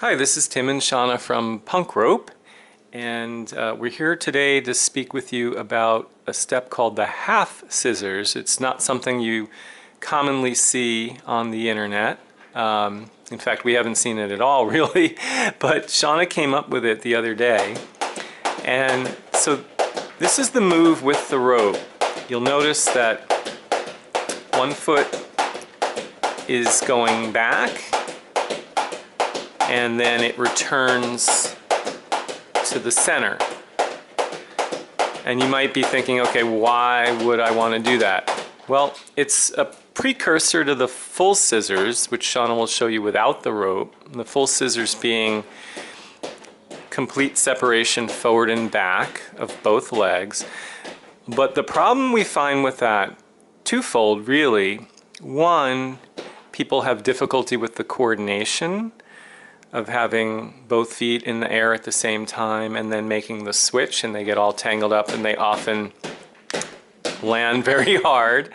Hi, this is Tim and Shana from Punk Rope, and we're here today to speak with you about a step called the half scissors. It's not something you commonly see on the internet. In fact, we haven't seen it at all, really, but Shana came up with it the other day. And so this is the move with the rope. You'll notice that one foot is going back, and then it returns to the center. And you might be thinking, okay, why would I want to do that? Well, it's a precursor to the full scissors, which Shana will show you without the rope. The full scissors being complete separation forward and back of both legs. But the problem we find with that, twofold really. One, people have difficulty with the coordination of having both feet in the air at the same time and then making the switch, and they get all tangled up and they often land very hard.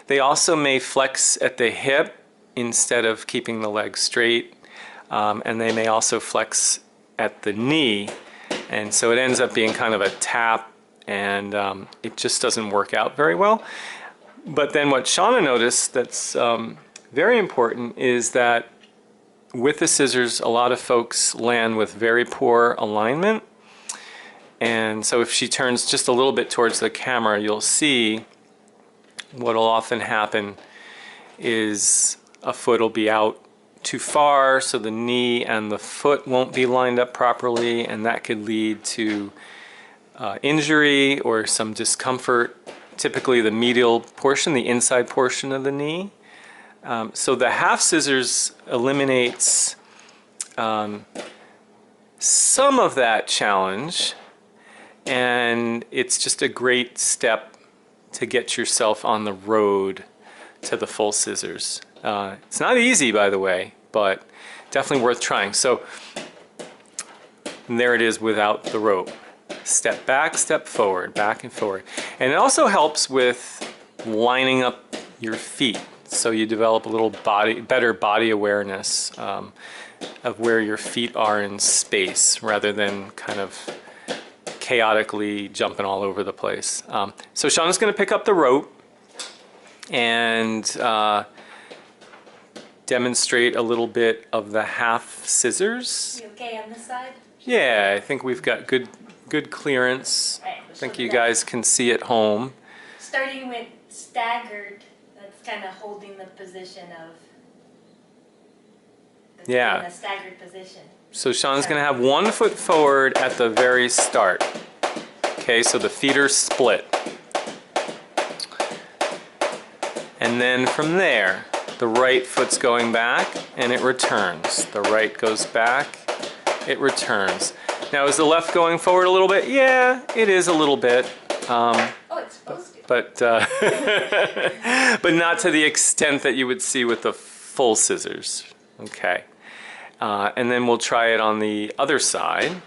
They also may flex at the hip instead of keeping the leg straight, and they may also flex at the knee, and so it ends up being kind of a tap, and it just doesn't work out very well. But then what Shana noticed that's very important is that with the scissors, a lot of folks land with very poor alignment. And so if she turns just a little bit towards the camera, you'll see what'll often happen is a foot will be out too far, so the knee and the foot won't be lined up properly, and that could lead to injury or some discomfort, typically the medial portion, the inside portion of the knee. So the half scissors eliminates some of that challenge, and it's just a great step to get yourself on the road to the full scissors. It's not easy, by the way, but definitely worth trying. So there it is without the rope. Step back, step forward, back and forward. And it also helps with lining up your feet. So you develop a little better body awareness of where your feet are in space rather than kind of chaotically jumping all over the place. So Shana's going to pick up the rope and demonstrate a little bit of the half scissors. You okay on this side? Yeah, I think we've got good clearance. Right, I think you guys can see at home. Starting with staggered, that's kind of holding the position of in a staggered position. So Shana's going to have one foot forward at the very start. Okay, so the feet are split. And then from there, the right foot's going back and it returns. The right goes back, it returns. Now is the left going forward a little bit? Yeah, it is a little bit. It's supposed to. But but not to the extent that you would see with the full scissors. Okay. And then we'll try it on the other side.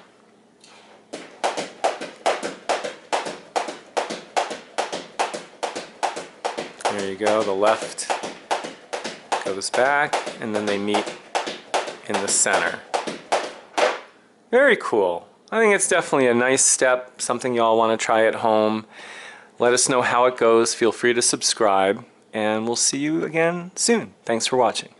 There you go, the left goes back, and then they meet in the center. Very cool. I think it's definitely a nice step, something you all want to try at home. Let us know how it goes. Feel free to subscribe, and we'll see you again soon. Thanks for watching.